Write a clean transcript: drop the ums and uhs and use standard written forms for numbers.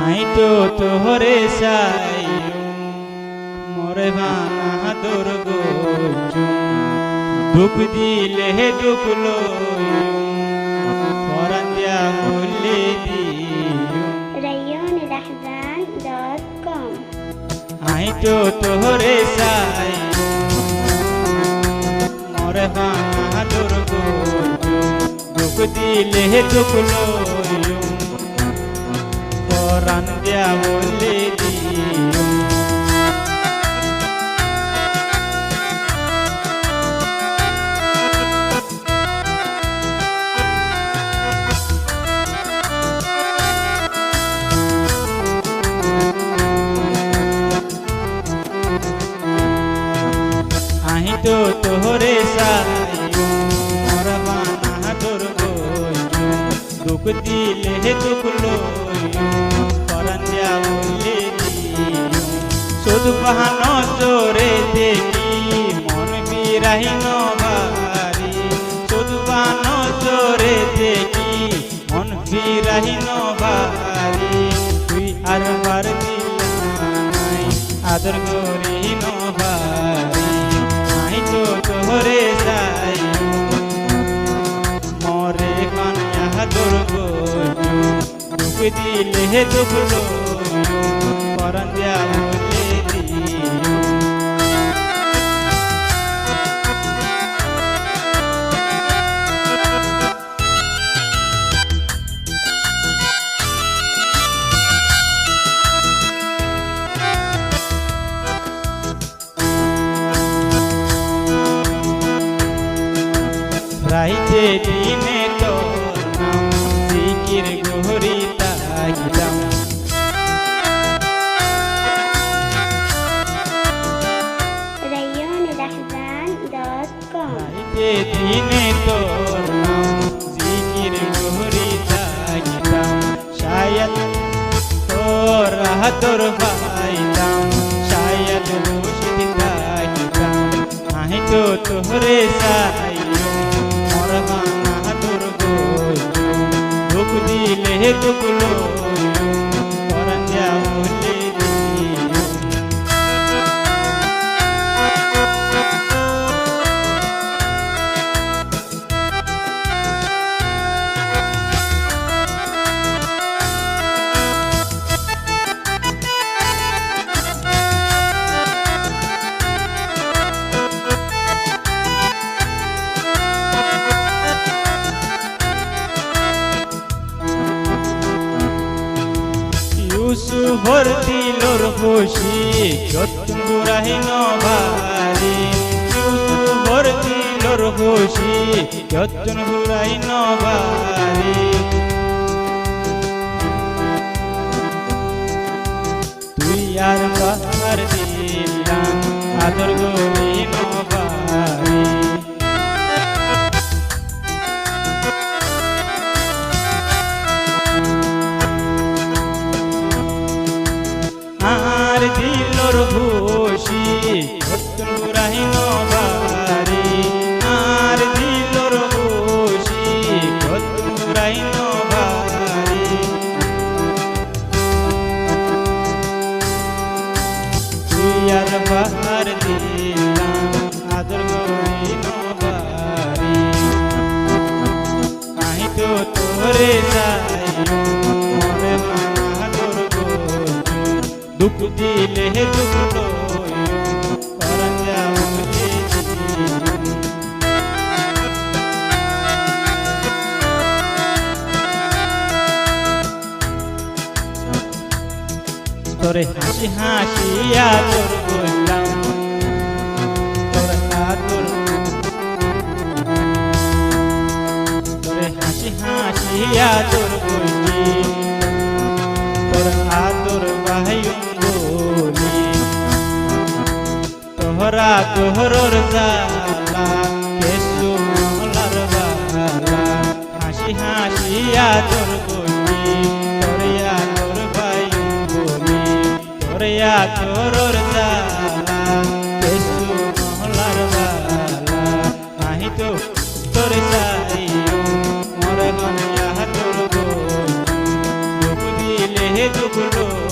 আইটো তোহরে সাই মোরে বানা দুর্গ দুঃখ দিলে দুঃখ পরান দিয়া বলে rayonelahzan.com আইটো তোহরে সাই মোরে বানা দুর্গ দুঃখ দিলে দুঃখ পরান দিয়া বলে আইটো তোহরে সাই মোর বানা দুর্গ দুঃখ দিলে দুঃখ পরান দিয়া বলে শুধু বাহানো জোরে দেখি মন বিরাহীন ভারি শুধু বাহানো জোরে দেখি মন বিরাহীন ভারি তুই আর বার দিলাই আদর করিন ভারি আইটো তোহরে সাই মরে কানিয়া দুর্গ দুঃখ দিলে দুঃখ পরান দিয়া বলে রাইতে দিনে তোর নাম জিকির গহরি তাহিলাম rayonelahzan.com রাইতে দিনে তোর নাম জিকির গহরি তাহিলাম শায়দ তোর হাতর পাইলাম শায়দ রশিদ তাহিলাম আইটো তোহরে সাই মোর বানা দুর্গ দুঃখ দিলে দুঃখ পরান দিয়া বলে ইউসুফর দিলর খুশি যতন বুরাহিন ভারি ইউসুফর দিলর খুশি যতন বুরাহিন ভারি তুই আর বাহার দিলাম আদর গরিন ভারি আর দিলর খুশি যতন বুরাহিন ভারি আর দিলর খুশি যতন বুরাহিন ভারি তুই আর বাহার দিলাম আদর গরিন ভারি আইটো তোরে সাই মোরে বানা দুর্গ দুঃখ দিলে দুঃখ পরান দিয়া বলে তোরে হাসি হাসিয়া তোর বললাম তোর আদর তোরে হাসি হাসিয়া তোর বলছি তোর আদর বাহায়ুম বলি তোহরা তোহরর জালা কেসু মহলার বালা হাসি হাসিয়া তোর বলি তোরে আদর বাহায়ুম বলি তোরে আদরর জালা কেসু মহলার বালা আইটো তোরে সাই মোর গনিয়া তোর গো দুঃখ দিলে যুগলো